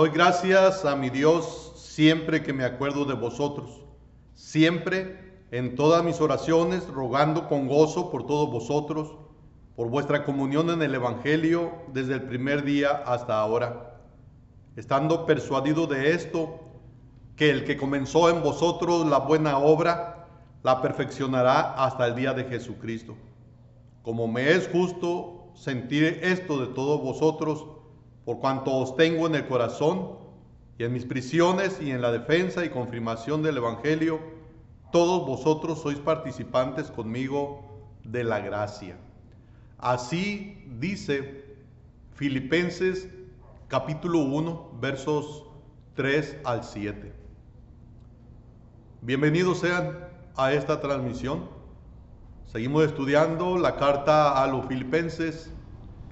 Doy gracias a mi Dios siempre que me acuerdo de vosotros, siempre en todas mis oraciones, rogando con gozo por todos vosotros, por vuestra comunión en el Evangelio desde el primer día hasta ahora, estando persuadido de esto, que el que comenzó en vosotros la buena obra, la perfeccionará hasta el día de Jesucristo. Como me es justo sentir esto de todos vosotros, por cuanto os tengo en el corazón, y en mis prisiones y en la defensa y confirmación del Evangelio, todos vosotros sois participantes conmigo de la gracia. Así dice Filipenses capítulo 1, versos 3 al 7. Bienvenidos sean a esta transmisión. Seguimos estudiando la carta a los Filipenses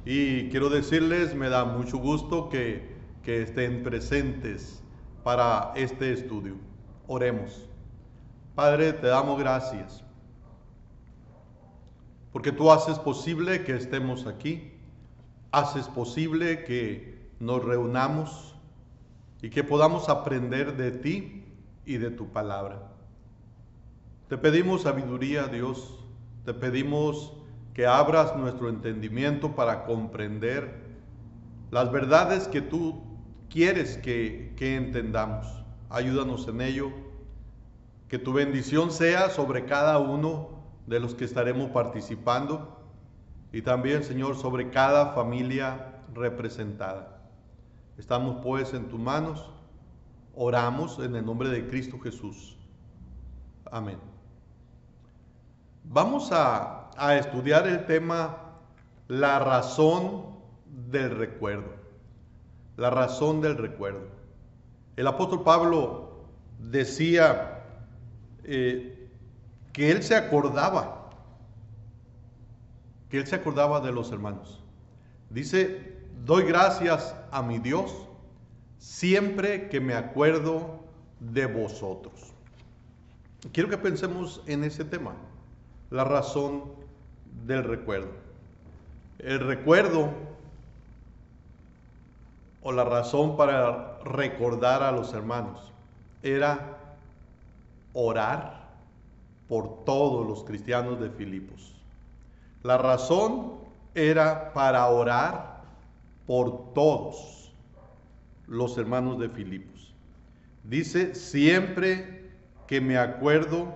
y quiero decirles, me da mucho gusto que estén presentes para este estudio. Oremos. Padre, te damos gracias porque tú haces posible que estemos aquí, haces posible que nos reunamos y que podamos aprender de ti y de tu palabra. Te pedimos sabiduría, Dios, te pedimos que abras nuestro entendimiento para comprender las verdades que tú quieres que entendamos. Ayúdanos en ello, que tu bendición sea sobre cada uno de los que estaremos participando y también, Señor, sobre cada familia representada. Estamos pues en tus manos, oramos en el nombre de Cristo Jesús. Amén. Vamos a estudiar el tema la razón del recuerdo. La razón del recuerdo. El apóstol Pablo decía que él se acordaba de los hermanos. Dice, doy gracias a mi Dios siempre que me acuerdo de vosotros. Quiero que pensemos en ese tema, la razón del recuerdo. El recuerdo o la razón para recordar a los hermanos era orar por todos los cristianos de Filipos. La razón era para orar por todos los hermanos de Filipos. Dice, siempre que me acuerdo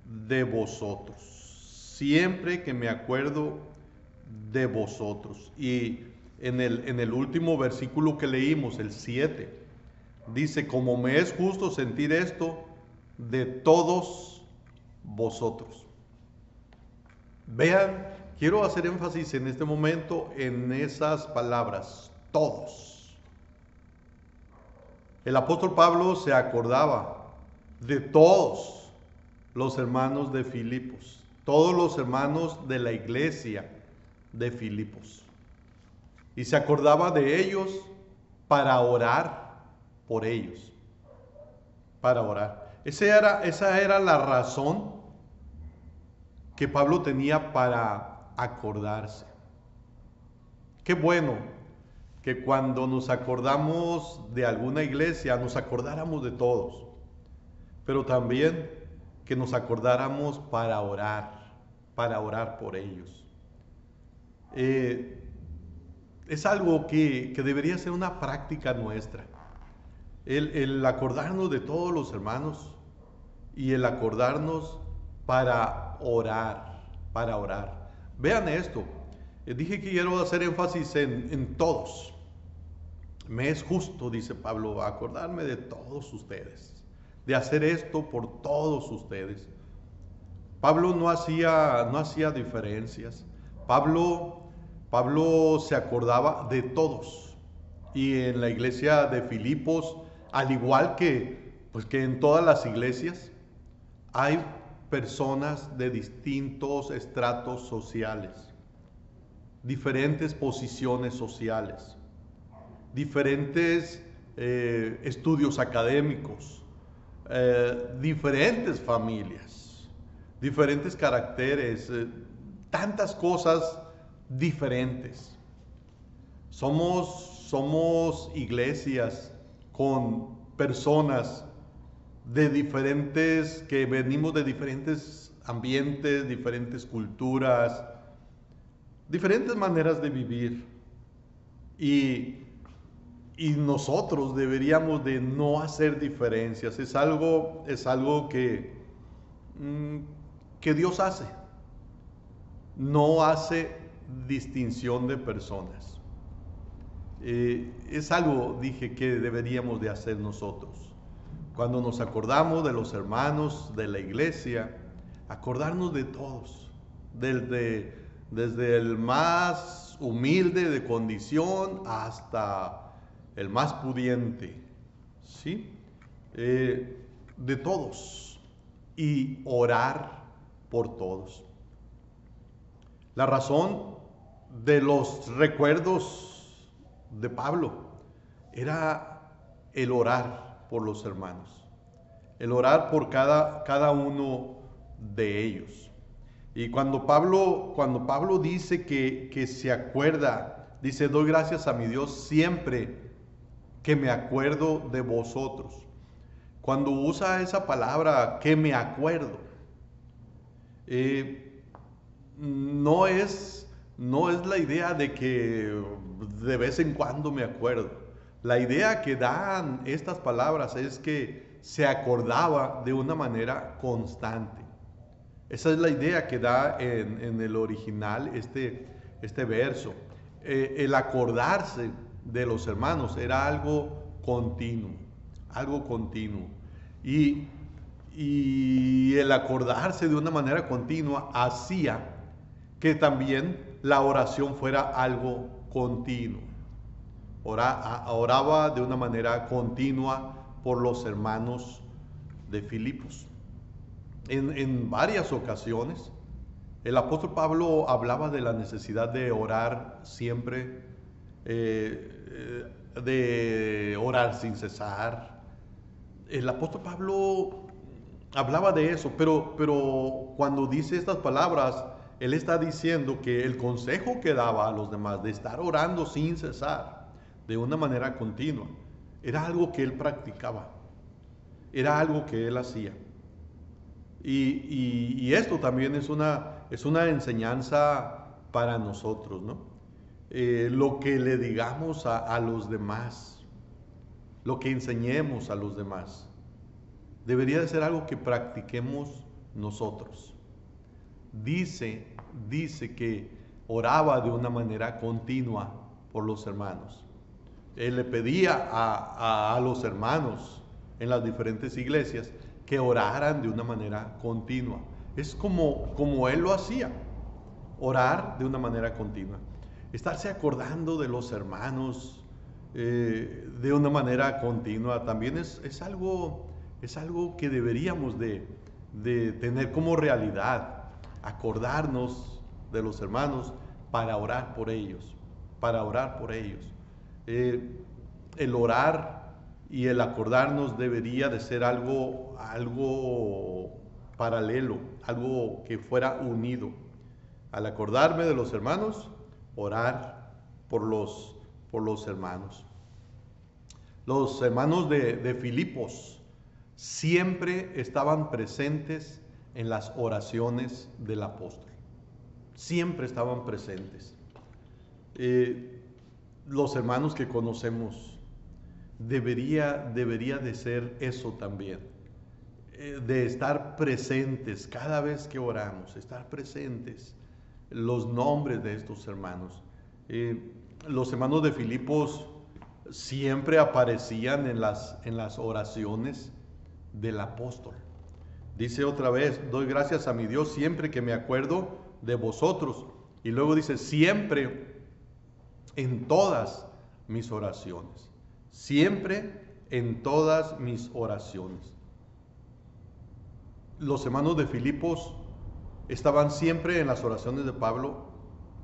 de vosotros. Siempre que me acuerdo de vosotros. Y en el último versículo que leímos, el 7, dice, como me es justo sentir esto de todos vosotros. Vean, quiero hacer énfasis en este momento en esas palabras, todos. El apóstol Pablo se acordaba de todos los hermanos de Filipos, todos los hermanos de la iglesia de Filipos. Y se acordaba de ellos para orar por ellos. Para orar. Esa era la razón que Pablo tenía para acordarse. Qué bueno que cuando nos acordamos de alguna iglesia, nos acordáramos de todos. Pero también que nos acordáramos para orar por ellos. Es algo que debería ser una práctica nuestra. El acordarnos de todos los hermanos y el acordarnos para orar. Vean esto. Dije que quiero hacer énfasis en todos. Me es justo, dice Pablo, acordarme de todos ustedes, de hacer esto por todos ustedes. Pablo no hacía diferencias. Pablo se acordaba de todos. Y en la iglesia de Filipos, al igual que en todas las iglesias, hay personas de distintos estratos sociales, diferentes posiciones sociales, diferentes estudios académicos, diferentes familias, diferentes caracteres, tantas cosas diferentes. Somos iglesias con personas de diferentes, que venimos de diferentes ambientes, diferentes culturas, diferentes maneras de vivir. Y, y nosotros deberíamos de no hacer diferencias. Es algo que Dios hace. No hace distinción de personas. Es algo, dije, que deberíamos de hacer nosotros. Cuando nos acordamos de los hermanos de la iglesia, acordarnos de todos, desde el más humilde de condición hasta el más pudiente, ¿sí? De todos, y orar por todos. La razón de los recuerdos de Pablo era el orar por los hermanos, el orar por cada uno de ellos. Y cuando Pablo dice que se acuerda, dice: doy gracias a mi Dios siempre que me acuerdo de vosotros. Cuando usa esa palabra, que me acuerdo, no es la idea de que de vez en cuando me acuerdo. La idea que dan estas palabras es que se acordaba de una manera constante. Esa es la idea que da en el original este verso. El acordarse de los hermanos era algo continuo, algo continuo. Y el acordarse de una manera continua hacía que también la oración fuera algo continuo. Oraba de una manera continua por los hermanos de Filipos. En varias ocasiones, el apóstol Pablo hablaba de la necesidad de orar siempre, de orar sin cesar. El apóstol Pablo hablaba de eso, pero cuando dice estas palabras, él está diciendo que el consejo que daba a los demás de estar orando sin cesar, de una manera continua, era algo que él practicaba, era algo que él hacía. Y esto también es una enseñanza para nosotros, ¿no? Lo que le digamos a los demás, lo que enseñemos a los demás, debería de ser algo que practiquemos nosotros. Dice que oraba de una manera continua por los hermanos. Él le pedía a los hermanos en las diferentes iglesias que oraran de una manera continua. Es como él lo hacía, orar de una manera continua. Estarse acordando de los hermanos de una manera continua también es algo que deberíamos de tener como realidad. Acordarnos de los hermanos para orar por ellos, el orar y el acordarnos debería de ser algo paralelo, algo que fuera unido. Al acordarme de los hermanos, orar por los hermanos. Los hermanos de Filipos siempre estaban presentes en las oraciones del apóstol. Siempre estaban presentes. Los hermanos que conocemos, debería de ser eso también, de estar presentes cada vez que oramos, estar presentes, los nombres de estos hermanos. Los hermanos de Filipos siempre aparecían en las oraciones del apóstol. Dice otra vez: doy gracias a mi Dios siempre que me acuerdo de vosotros. Y luego dice: siempre en todas mis oraciones. Siempre en todas mis oraciones. Los hermanos de Filipos estaban siempre en las oraciones de Pablo,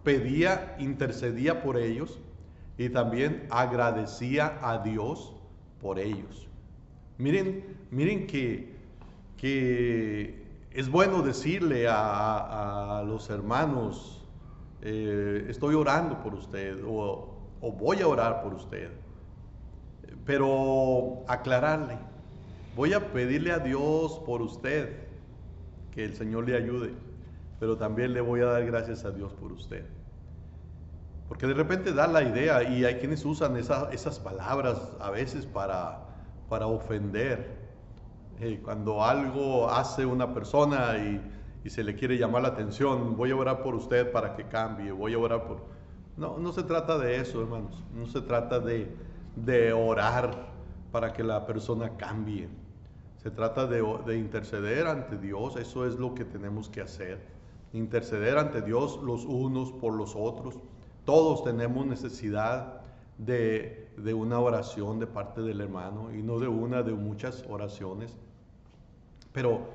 pedía, intercedía por ellos y también agradecía a Dios por ellos. Miren que es bueno decirle a los hermanos: estoy orando por usted, o voy a orar por usted. pero aclararle, voy a pedirle a Dios por usted, que el Señor le ayude, pero también le voy a dar gracias a Dios por usted. Porque de repente da la idea, y hay quienes usan esas palabras a veces para ofender. Cuando algo hace una persona y se le quiere llamar la atención, voy a orar por usted para que cambie, voy a orar por... No, no se trata de eso, hermanos. No se trata de orar para que la persona cambie. Se trata de interceder ante Dios. Eso es lo que tenemos que hacer. Interceder ante Dios los unos por los otros. Todos tenemos necesidad de una oración de parte del hermano, y no de una, de muchas oraciones. Pero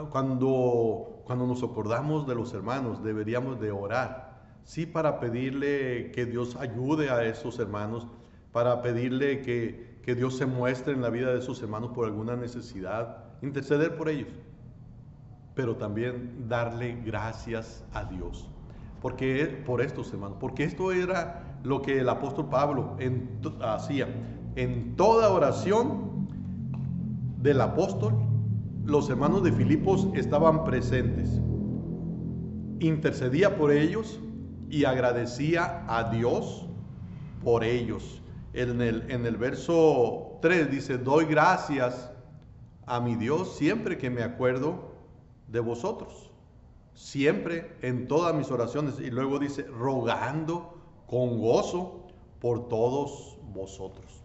cuando nos acordamos de los hermanos, deberíamos de orar, sí, para pedirle que Dios ayude a esos hermanos, para pedirle que Dios se muestre en la vida de esos hermanos por alguna necesidad, interceder por ellos, pero también darle gracias a Dios. Por estos hermanos, porque esto era lo que el apóstol Pablo hacía. En toda oración del apóstol, los hermanos de Filipos estaban presentes. Intercedía por ellos y agradecía a Dios por ellos. En el verso 3 dice, doy gracias a mi Dios siempre que me acuerdo de vosotros. Siempre en todas mis oraciones. Y luego dice, rogando con gozo por todos vosotros.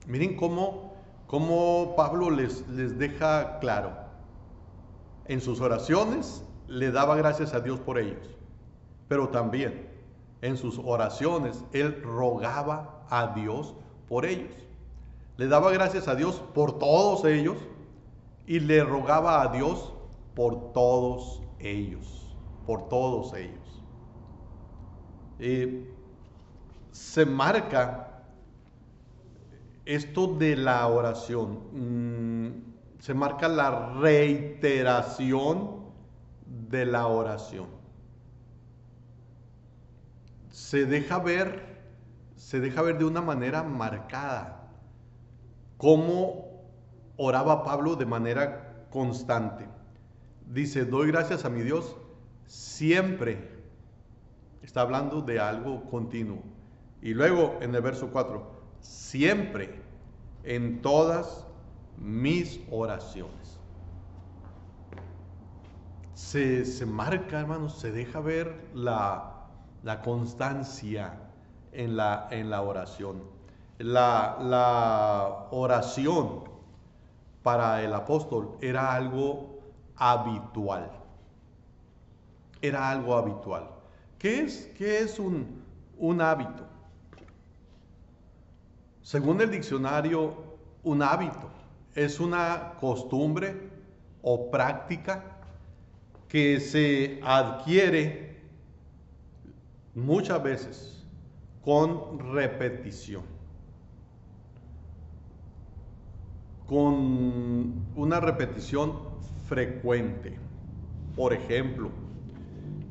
Miren cómo Pablo les deja claro. En sus oraciones le daba gracias a Dios por ellos. Pero también en sus oraciones él rogaba a Dios por ellos. Le daba gracias a Dios por todos ellos y le rogaba a Dios por todos ellos. Por todos ellos. Se marca esto de la oración. Se marca la reiteración de la oración. Se deja ver de una manera marcada cómo oraba Pablo de manera constante. Dice, doy gracias a mi Dios siempre. Está hablando de algo continuo. Y luego en el verso 4, siempre en todas mis oraciones. Se marca, hermanos, se deja ver la constancia en la oración. La oración para el apóstol era algo habitual. Era algo habitual. ¿Qué es un hábito? Según el diccionario, un hábito es una costumbre o práctica que se adquiere muchas veces con repetición, con una repetición frecuente. Por ejemplo,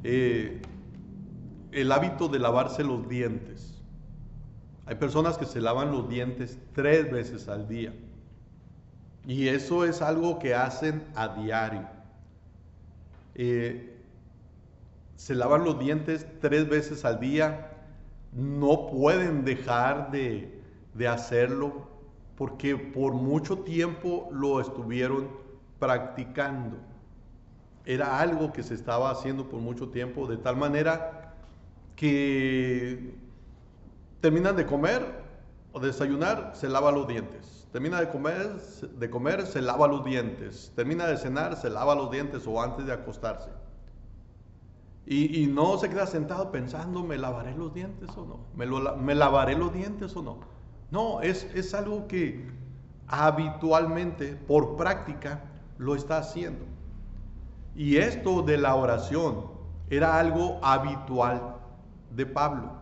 el hábito de lavarse los dientes. Hay personas que se lavan los dientes 3 veces al día. Y eso es algo que hacen a diario. Se lavan los dientes 3 veces al día. No pueden dejar de hacerlo porque por mucho tiempo lo estuvieron practicando. Era algo que se estaba haciendo por mucho tiempo, de tal manera que terminan de comer o desayunar, se lava los dientes. Termina de comer, se lava los dientes. Termina de cenar, se lava los dientes, o antes de acostarse. Y no se queda sentado pensando, ¿me lavaré los dientes o no? ¿Me lavaré los dientes o no? No, es algo que habitualmente, por práctica, lo está haciendo. Y esto de la oración era algo habitual de Pablo.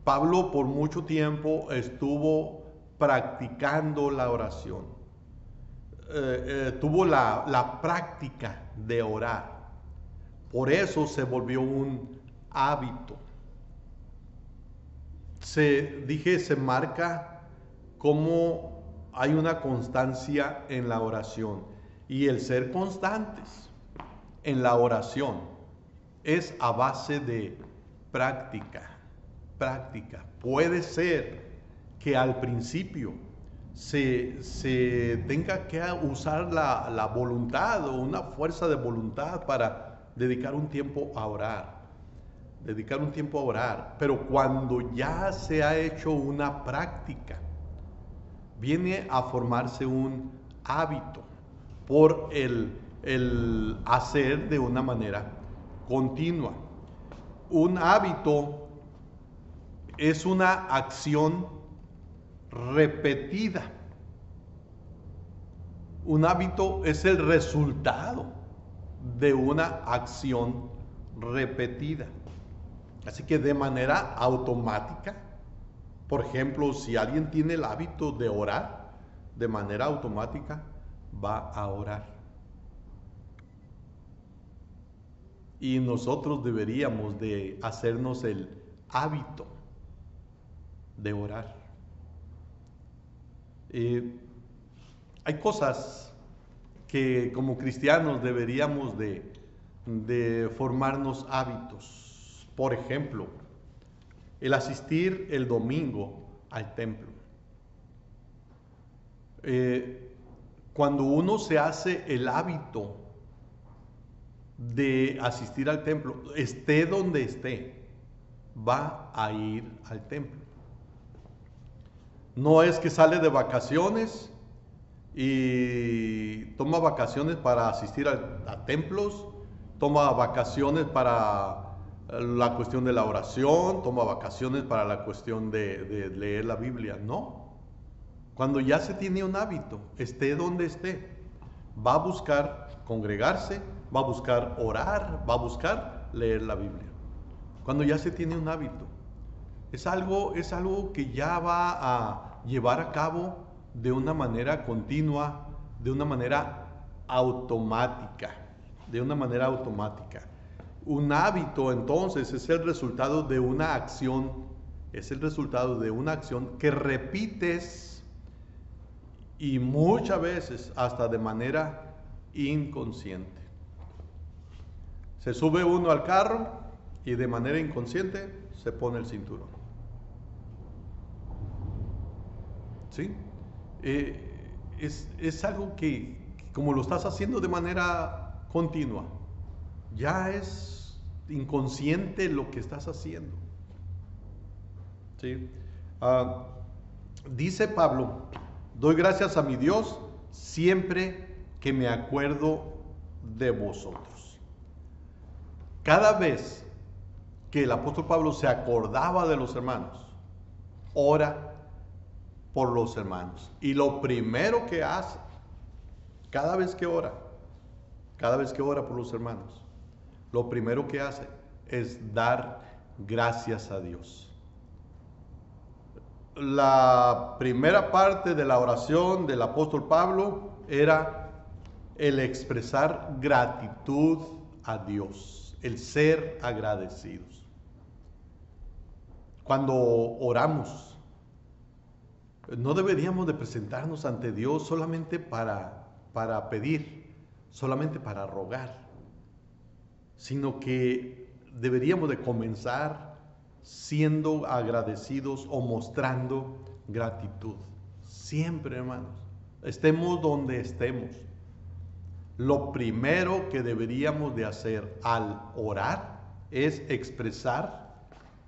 Pablo por mucho tiempo estuvo practicando la oración. Tuvo la práctica de orar. Por eso se volvió un hábito. Se marca cómo hay una constancia en la oración. Y el ser constantes en la oración es a base de práctica. Puede ser que al principio se tenga que usar la voluntad o una fuerza de voluntad para dedicar un tiempo a orar. Pero cuando ya se ha hecho una práctica, viene a formarse un hábito por el hacer de una manera continua. Un hábito es una acción repetida. Un hábito es el resultado de una acción repetida. Así que de manera automática, por ejemplo, si alguien tiene el hábito de orar, de manera automática va a orar. Y nosotros deberíamos de hacernos el hábito de orar. Hay cosas que como cristianos deberíamos de formarnos hábitos. Por ejemplo, el asistir el domingo al templo. Cuando uno se hace el hábito de asistir al templo, esté donde esté, va a ir al templo. No es que sale de vacaciones y toma vacaciones para asistir a templos, toma vacaciones para la cuestión de la oración, toma vacaciones para la cuestión de leer la Biblia. No. Cuando ya se tiene un hábito, esté donde esté, va a buscar congregarse, va a buscar orar, va a buscar leer la Biblia. Cuando ya se tiene un hábito, es algo que ya va a llevar a cabo de una manera continua, de una manera automática. Un hábito entonces es el resultado de una acción, que repites y muchas veces hasta de manera inconsciente. Se sube uno al carro y de manera inconsciente se pone el cinturón. ¿Sí? Es algo que como lo estás haciendo de manera continua, ya es inconsciente lo que estás haciendo. ¿Sí? Dice Pablo, doy gracias a mi Dios siempre que me acuerdo de vosotros. Cada vez que el apóstol Pablo se acordaba de los hermanos, ora por los hermanos. Y lo primero que hace, cada vez que ora por los hermanos, lo primero que hace es dar gracias a Dios. La primera parte de la oración del apóstol Pablo era el expresar gratitud a Dios, el ser agradecidos. Cuando oramos, no deberíamos de presentarnos ante Dios solamente para pedir, solamente para rogar, sino que deberíamos de comenzar siendo agradecidos o mostrando gratitud. Siempre, hermanos, estemos donde estemos, lo primero que deberíamos de hacer al orar es expresar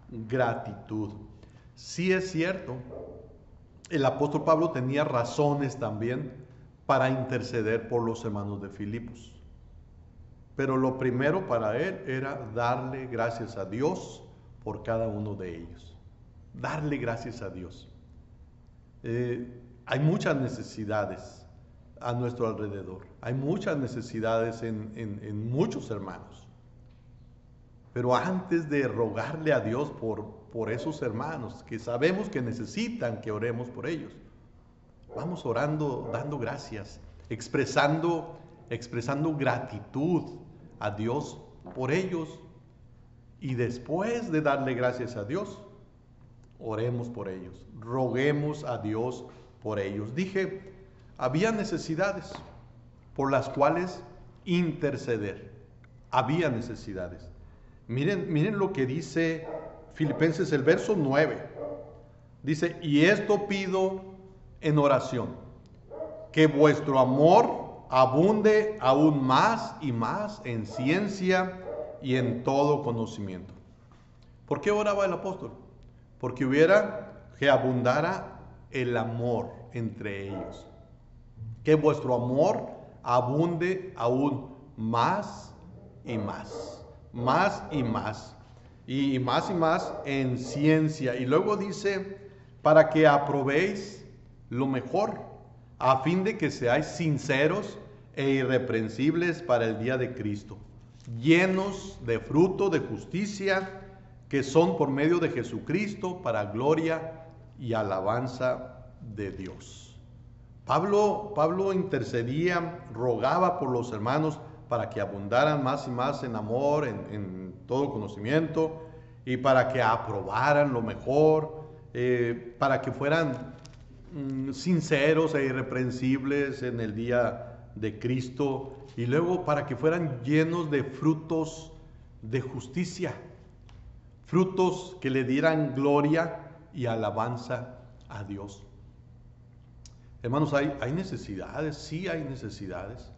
gratitud. Sí es cierto, el apóstol Pablo tenía razones también para interceder por los hermanos de Filipos. Pero lo primero para él era darle gracias a Dios por cada uno de ellos. Darle gracias a Dios. Hay muchas necesidades a nuestro alrededor. Hay muchas necesidades en muchos hermanos. Pero antes de rogarle a Dios por esos hermanos que sabemos que necesitan que oremos por ellos, vamos orando, dando gracias, expresando gratitud a Dios por ellos. Y después de darle gracias a Dios, oremos por ellos, roguemos a Dios por ellos. Dije, había necesidades por las cuales interceder. Había necesidades. Miren lo que dice Filipenses, el verso 9. Dice, y esto pido en oración, que vuestro amor abunde aún más y más en ciencia y en todo conocimiento. ¿Por qué oraba el apóstol? Porque que abundara el amor entre ellos. Que vuestro amor abunde aún más y más. Más y más. Y más en ciencia. Y luego dice, para que aprobéis lo mejor, a fin de que seáis sinceros e irreprensibles para el día de Cristo, llenos de fruto de justicia, que son por medio de Jesucristo para gloria y alabanza de Dios. Pablo intercedía, rogaba por los hermanos para que abundaran más y más en amor, en todo conocimiento, y para que aprobaran lo mejor, para que fueran sinceros e irreprensibles en el día de Cristo, y luego para que fueran llenos de frutos de justicia, frutos que le dieran gloria y alabanza a Dios. Hermanos, hay necesidades, sí hay necesidades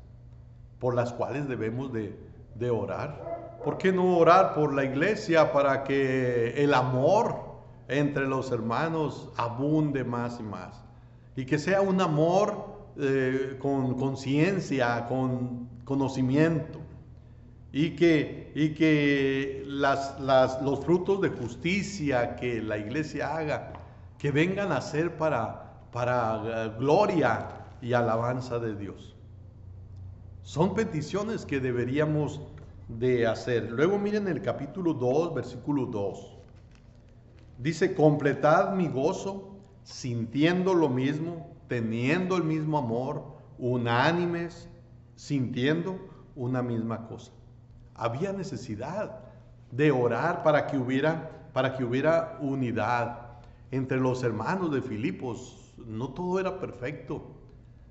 por las cuales debemos de orar. ¿Por qué no orar por la iglesia para que el amor entre los hermanos abunde más y más? Y que sea un amor con conciencia, con conocimiento. Y que los frutos de justicia que la iglesia haga, que vengan a ser para gloria y alabanza de Dios. Son peticiones que deberíamos de hacer. Luego miren el capítulo 2, versículo 2. Dice, completad mi gozo, sintiendo lo mismo, teniendo el mismo amor, unánimes, sintiendo una misma cosa. Había necesidad de orar para que hubiera unidad entre los hermanos de Filipos. No todo era perfecto.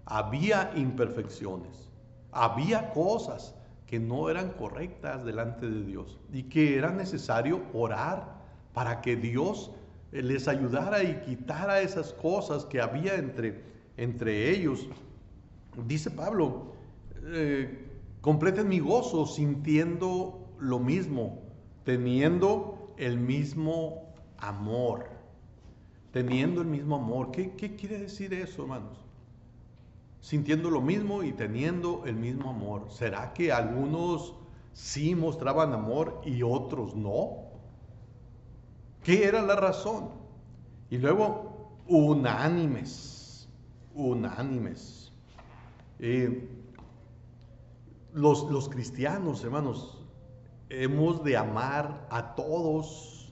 Había imperfecciones. Había cosas que no eran correctas delante de Dios y que era necesario orar para que Dios les ayudara y quitara esas cosas que había entre ellos. Dice Pablo, completen mi gozo sintiendo lo mismo, teniendo el mismo amor. Teniendo el mismo amor. ¿Qué quiere decir eso, hermanos? Sintiendo lo mismo y teniendo el mismo amor. ¿Será que algunos sí mostraban amor y otros no? ¿Qué era la razón? Y luego, unánimes. Los cristianos, hermanos, hemos de amar a todos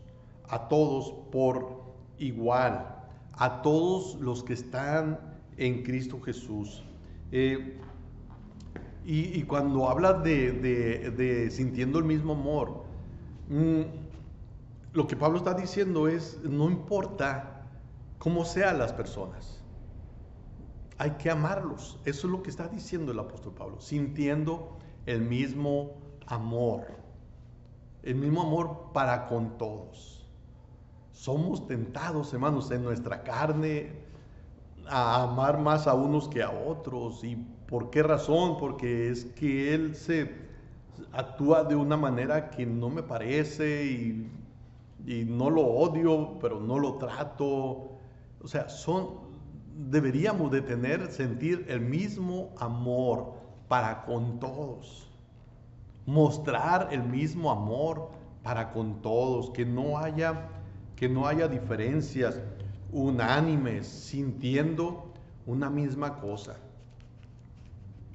por igual, a todos los que están en Cristo Jesús. Y cuando habla de sintiendo el mismo amor, lo que Pablo está diciendo es, no importa cómo sean las personas, hay que amarlos. Eso es lo que está diciendo el apóstol Pablo, sintiendo el mismo amor para con todos. Somos tentados, hermanos, en nuestra carne a amar más a unos que a otros. ¿Y por qué razón? Porque es que él se actúa de una manera que no me parece y no lo odio, pero no lo trato. O sea, deberíamos de sentir el mismo amor para con todos. Mostrar el mismo amor para con todos, que no haya diferencias, unánimes, sintiendo una misma cosa.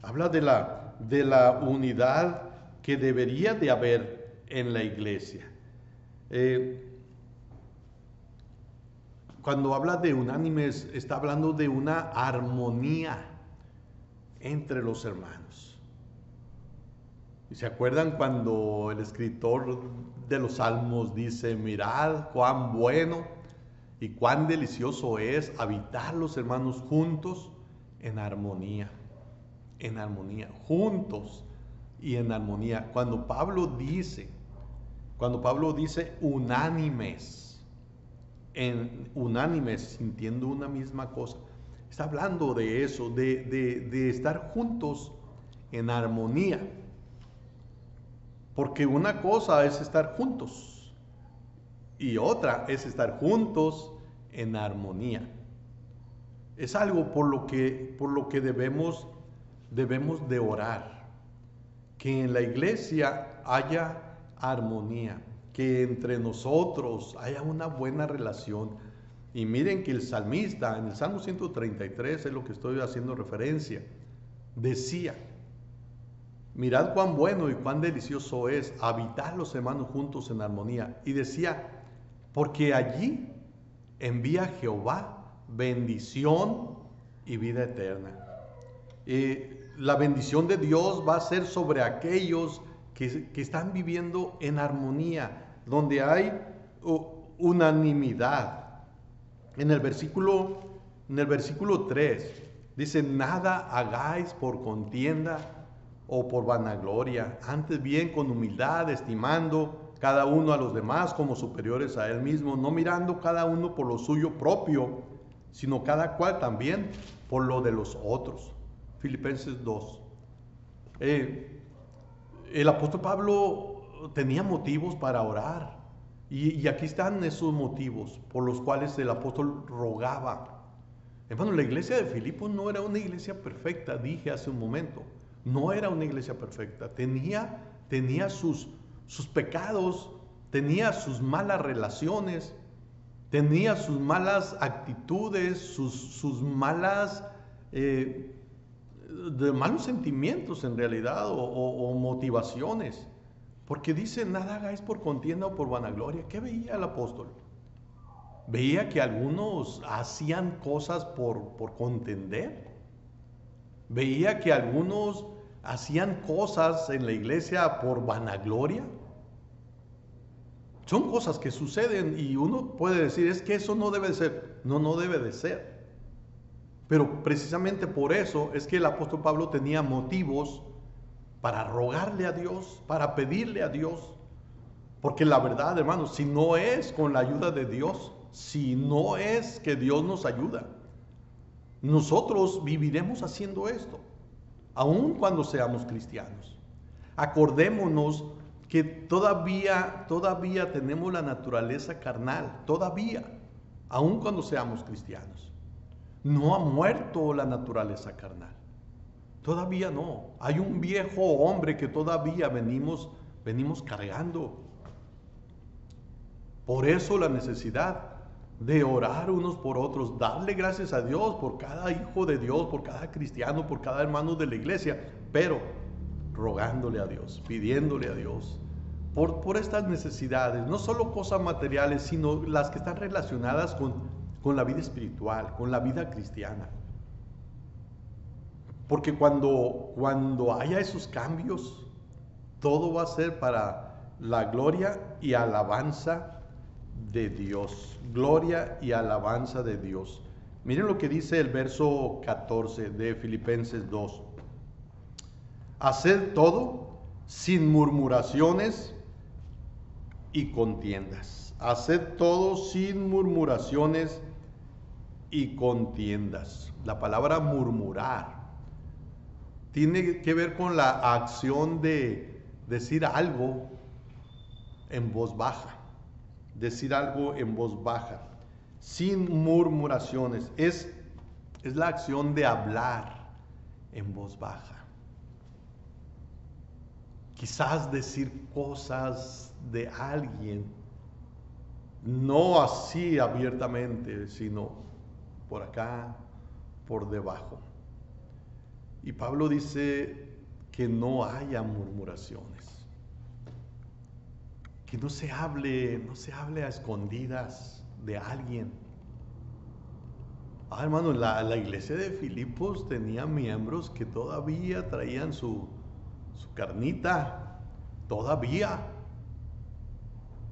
Habla de la unidad que debería de haber en la iglesia. Cuando habla de unánimes, está hablando de una armonía entre los hermanos. ¿Y se acuerdan cuando el escritor de los Salmos dice, mirad cuán bueno Y cuán delicioso es habitar los hermanos juntos en armonía, juntos y en armonía. Cuando Pablo dice unánimes, sintiendo una misma cosa, está hablando de eso, de estar juntos en armonía. Porque una cosa es estar juntos y otra es estar juntos en armonía. Es algo por lo que debemos de orar, que en la iglesia haya armonía, que entre nosotros haya una buena relación. Y miren que el salmista, en el Salmo 133, es lo que estoy haciendo referencia, decía: mirad cuán bueno y cuán delicioso es habitar los hermanos juntos en armonía. Y decía: porque allí envía Jehová bendición y vida eterna. La bendición de Dios va a ser sobre aquellos que están viviendo en armonía, donde hay unanimidad. En el versículo 3 dice: nada hagáis por contienda o por vanagloria, antes bien con humildad, estimando cada uno a los demás como superiores a él mismo, no mirando cada uno por lo suyo propio, sino cada cual también por lo de los otros. Filipenses 2. El apóstol Pablo tenía motivos para orar, y aquí están esos motivos por los cuales el apóstol rogaba. Hermano, la iglesia de Filipos no era una iglesia perfecta, dije hace un momento. No era una iglesia perfecta, tenía sus pecados, tenía sus malas relaciones, tenía sus malas actitudes, sus malos sentimientos en realidad, o motivaciones. Porque dice: nada hagáis por contienda o por vanagloria. ¿Qué veía el apóstol? Veía que algunos hacían cosas por contender. Veía que algunos hacían cosas en la iglesia por vanagloria. Son cosas que suceden y uno puede decir: es que eso no debe de ser. No debe de ser. Pero precisamente por eso es que el apóstol Pablo tenía motivos para rogarle a Dios, para pedirle a Dios. Porque la verdad, hermanos, si no es con la ayuda de Dios, si no es que Dios nos ayuda, nosotros viviremos haciendo esto, aun cuando seamos cristianos. Acordémonos que todavía tenemos la naturaleza carnal, todavía, aun cuando seamos cristianos. No ha muerto la naturaleza carnal, todavía no. Hay un viejo hombre que todavía venimos cargando. Por eso la necesidad de orar unos por otros, darle gracias a Dios por cada hijo de Dios, por cada cristiano, por cada hermano de la iglesia, pero rogándole a Dios, pidiéndole a Dios por estas necesidades, no solo cosas materiales, sino las que están relacionadas con la vida espiritual, con la vida cristiana. Porque cuando haya esos cambios, todo va a ser para la gloria y alabanza de Dios. Gloria y alabanza de Dios. Miren lo que dice el verso 14 de Filipenses 2. Haced todo sin murmuraciones y contiendas. Haced todo sin murmuraciones y contiendas. La palabra murmurar tiene que ver con la acción de decir algo en voz baja. Decir algo en voz baja, sin murmuraciones. Es la acción de hablar en voz baja. Quizás decir cosas de alguien, no así abiertamente, sino por acá, por debajo. Y Pablo dice que no haya murmuraciones, que no se hable a escondidas de alguien. Hermano, la iglesia de Filipos tenía miembros que todavía traían su carnita, todavía.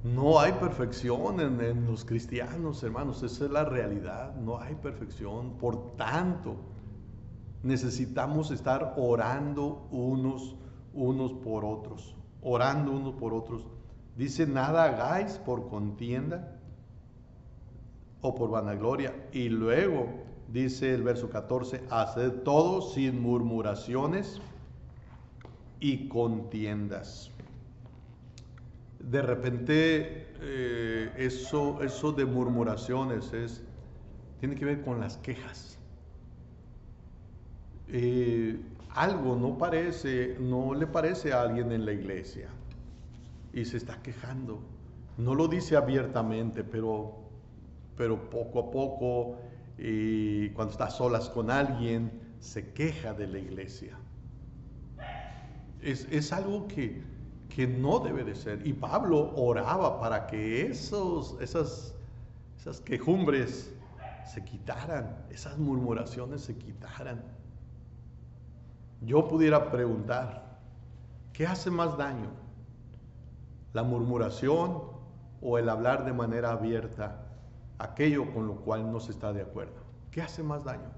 No hay perfección en los cristianos, hermanos, esa es la realidad, no hay perfección. Por tanto, necesitamos estar orando unos por otros. Dice, nada hagáis por contienda o por vanagloria. Y luego dice el verso 14, haced todo sin murmuraciones y contiendas. De repente eso de murmuraciones tiene que ver con las quejas. Algo no le parece a alguien en la iglesia y se está quejando. No lo dice abiertamente, pero poco a poco, cuando está a solas con alguien, se queja de la iglesia. Es algo que no debe de ser. Y Pablo oraba para que esas quejumbres se quitaran, esas murmuraciones se quitaran. Yo pudiera preguntar, ¿qué hace más daño? ¿La murmuración o el hablar de manera abierta aquello con lo cual no se está de acuerdo? ¿Qué hace más daño?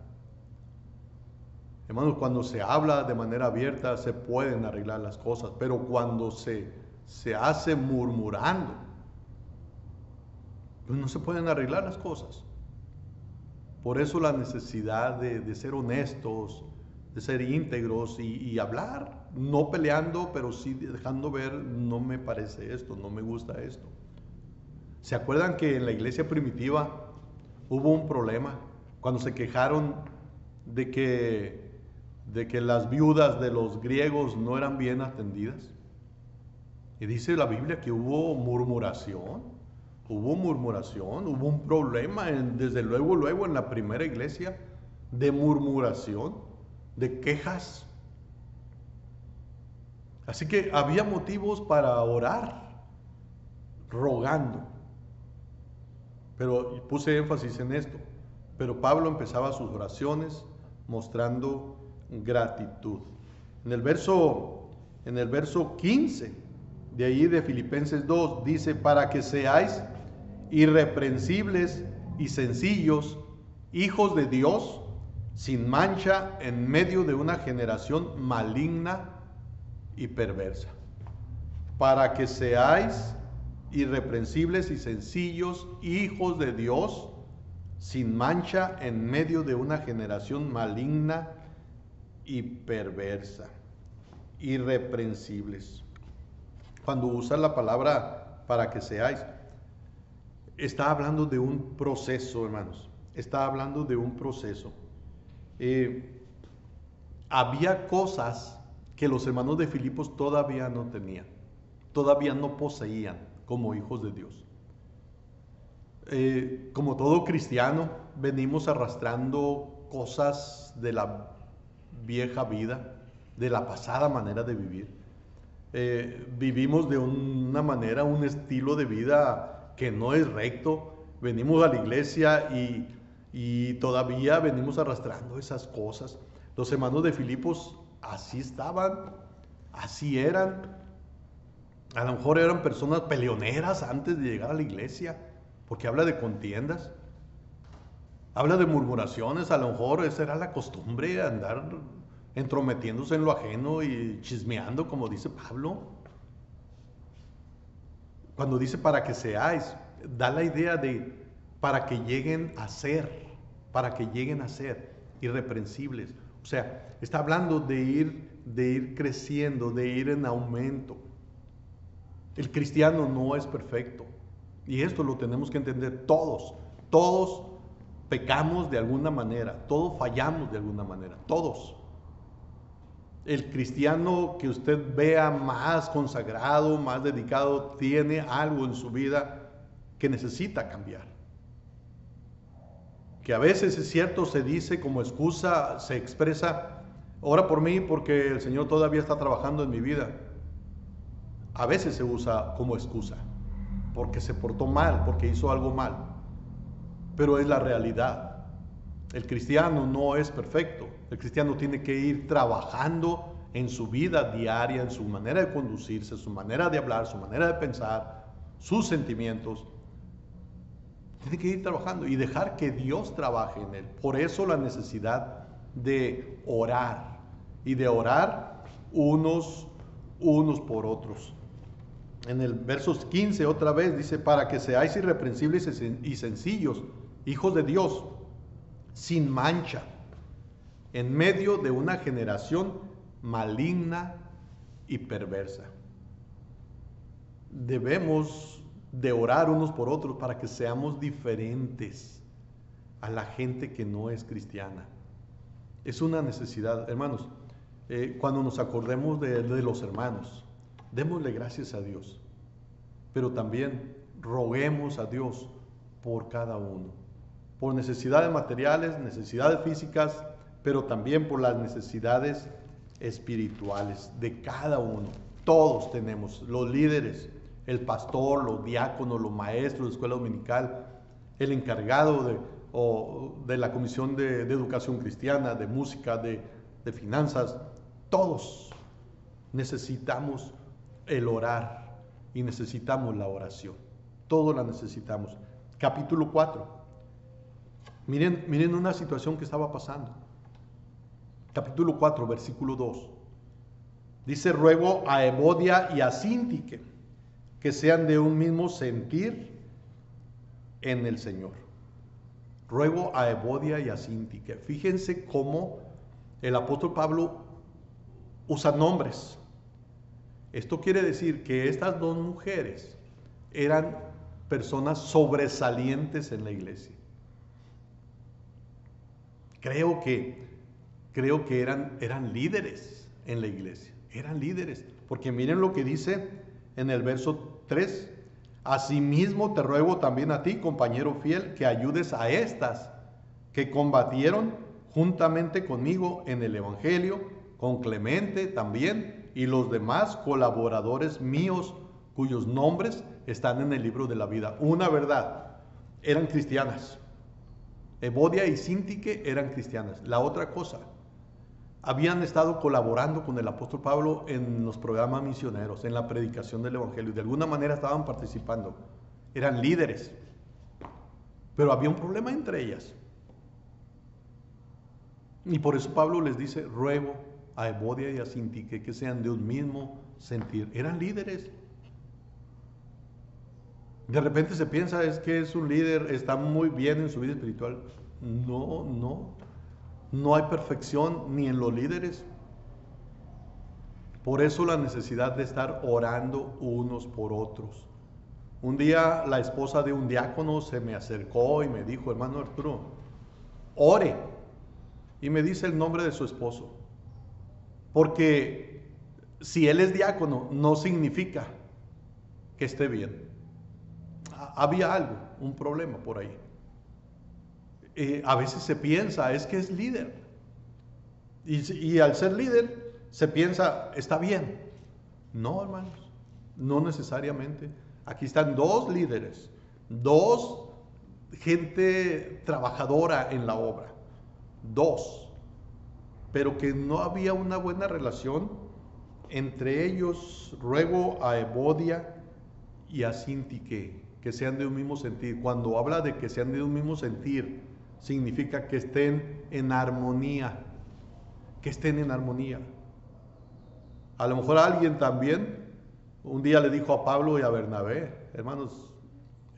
Hermanos, cuando se habla de manera abierta se pueden arreglar las cosas, pero cuando se hace murmurando, pues no se pueden arreglar las cosas. Por eso la necesidad de ser honestos, de ser íntegros y hablar, no peleando, pero sí dejando ver, no me parece esto, no me gusta esto. ¿Se acuerdan que en la iglesia primitiva hubo un problema cuando se quejaron de que las viudas de los griegos no eran bien atendidas? Y dice la Biblia que hubo murmuración, hubo un problema, desde luego en la primera iglesia, de murmuración, de quejas. Así que había motivos para orar, rogando. Pero puse énfasis en esto. Pero Pablo empezaba sus oraciones mostrando gratitud. En el verso 15 de ahí de Filipenses 2 dice, para que seáis irreprensibles y sencillos, hijos de Dios, sin mancha en medio de una generación maligna y perversa. Para que seáis irreprensibles y sencillos, hijos de Dios, sin mancha en medio de una generación maligna y perversa. Irreprensibles. Cuando usa la palabra para que seáis, está hablando de un proceso, hermanos. Está hablando de un proceso. Había cosas que los hermanos de Filipos todavía no tenían, todavía no poseían como hijos de Dios. Como todo cristiano, venimos arrastrando cosas de la vieja vida, de la pasada manera de vivir. Vivimos de una manera, un estilo de vida que no es recto. Venimos a la iglesia y todavía venimos arrastrando esas cosas. Los hermanos de Filipos así estaban, así eran. A lo mejor eran personas peleoneras antes de llegar a la iglesia, porque habla de contiendas, habla de murmuraciones. A lo mejor esa era la costumbre, andar entrometiéndose en lo ajeno y chismeando, como dice Pablo. Cuando dice para que seáis, da la idea de para que lleguen a ser irreprensibles. O sea, está hablando de ir creciendo, de ir en aumento. El cristiano no es perfecto. Y esto lo tenemos que entender todos. Todos pecamos de alguna manera. Todos fallamos de alguna manera. Todos. El cristiano que usted vea más consagrado, más dedicado, tiene algo en su vida que necesita cambiar. Que a veces es cierto, se dice como excusa, se expresa, ora por mí porque el Señor todavía está trabajando en mi vida. A veces se usa como excusa, porque se portó mal, porque hizo algo mal. Pero es la realidad. El cristiano no es perfecto. El cristiano tiene que ir trabajando en su vida diaria, en su manera de conducirse, su manera de hablar, su manera de pensar, sus sentimientos. Tiene que ir trabajando y dejar que Dios trabaje en él. Por eso la necesidad de orar y de orar unos por otros. En el verso 15 otra vez dice, para que seáis irreprensibles y sencillos, hijos de Dios, sin mancha, en medio de una generación maligna y perversa. Debemos de orar unos por otros para que seamos diferentes a la gente que no es cristiana. Es una necesidad, hermanos. Cuando nos acordemos de los hermanos, démosle gracias a Dios, pero también roguemos a Dios por cada uno, por necesidades materiales, necesidades físicas, pero también por las necesidades espirituales de cada uno. Todos tenemos, los líderes, el pastor, los diáconos, los maestros de escuela dominical, el encargado de la comisión de educación cristiana, de música, de finanzas. Todos necesitamos el orar y necesitamos la oración. Todos la necesitamos. Capítulo 4. Miren una situación que estaba pasando. Capítulo 4, versículo 2. Dice, ruego a Evodia y a Síntique que sean de un mismo sentir en el Señor. Ruego a Evodia y a Síntique. Fíjense cómo el apóstol Pablo usa nombres. Esto quiere decir que estas dos mujeres eran personas sobresalientes en la iglesia. Creo que eran líderes en la iglesia. Eran líderes. Porque miren lo que dice en el verso 3. Asimismo te ruego también a ti, compañero fiel, que ayudes a estas que combatieron juntamente conmigo en el evangelio, con Clemente también, y los demás colaboradores míos cuyos nombres están en el libro de la vida. Una verdad, eran cristianas. Evodia y Síntique eran cristianas. La otra cosa, habían estado colaborando con el apóstol Pablo en los programas misioneros, en la predicación del evangelio. De alguna manera estaban participando. Eran líderes. Pero había un problema entre ellas. Y por eso Pablo les dice, ruego a Evodia y a Síntique que sean de un mismo sentir. Eran líderes. De repente se piensa, es que es un líder, está muy bien en su vida espiritual. No hay perfección ni en los líderes. Por eso la necesidad de estar orando unos por otros. Un día la esposa de un diácono se me acercó y me dijo, hermano Arturo, ore. Y me dice el nombre de su esposo. Porque si él es diácono, no significa que esté bien. Había algo, un problema por ahí. A veces se piensa, es que es líder. Y al ser líder, se piensa, está bien. No, hermanos, no necesariamente. Aquí están dos líderes, dos gente trabajadora en la obra. Dos. Pero que no había una buena relación entre ellos. Ruego a Evodia y a Síntique que sean de un mismo sentir. Cuando habla de que sean de un mismo sentir, significa que estén en armonía. Que estén en armonía. A lo mejor alguien también un día le dijo a Pablo y a Bernabé, hermanos,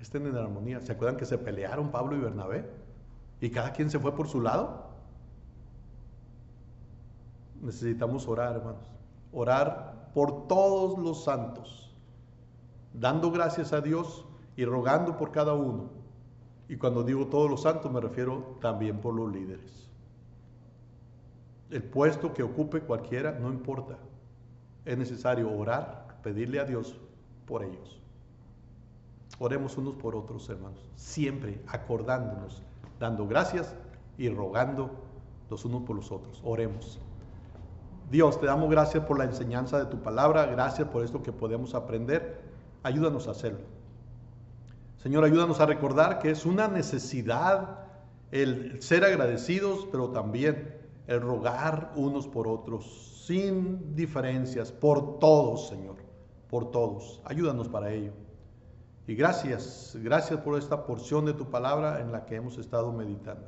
estén en armonía. ¿Se acuerdan que se pelearon Pablo y Bernabé? Y cada quien se fue por su lado. Necesitamos orar, hermanos. Orar por todos los santos, dando gracias a Dios y rogando por cada uno. Y cuando digo todos los santos me refiero también por los líderes. El puesto que ocupe cualquiera, no importa. Es necesario orar, pedirle a Dios por ellos. Oremos unos por otros, hermanos. Siempre acordándonos, dando gracias y rogando los unos por los otros. Oremos. Dios, te damos gracias por la enseñanza de tu palabra. Gracias por esto que podemos aprender. Ayúdanos a hacerlo. Señor, ayúdanos a recordar que es una necesidad el ser agradecidos, pero también el rogar unos por otros, sin diferencias, por todos, Señor, por todos. Ayúdanos para ello. Y gracias por esta porción de tu palabra en la que hemos estado meditando.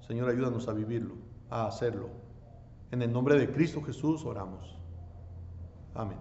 Señor, ayúdanos a vivirlo, a hacerlo. En el nombre de Cristo Jesús oramos. Amén.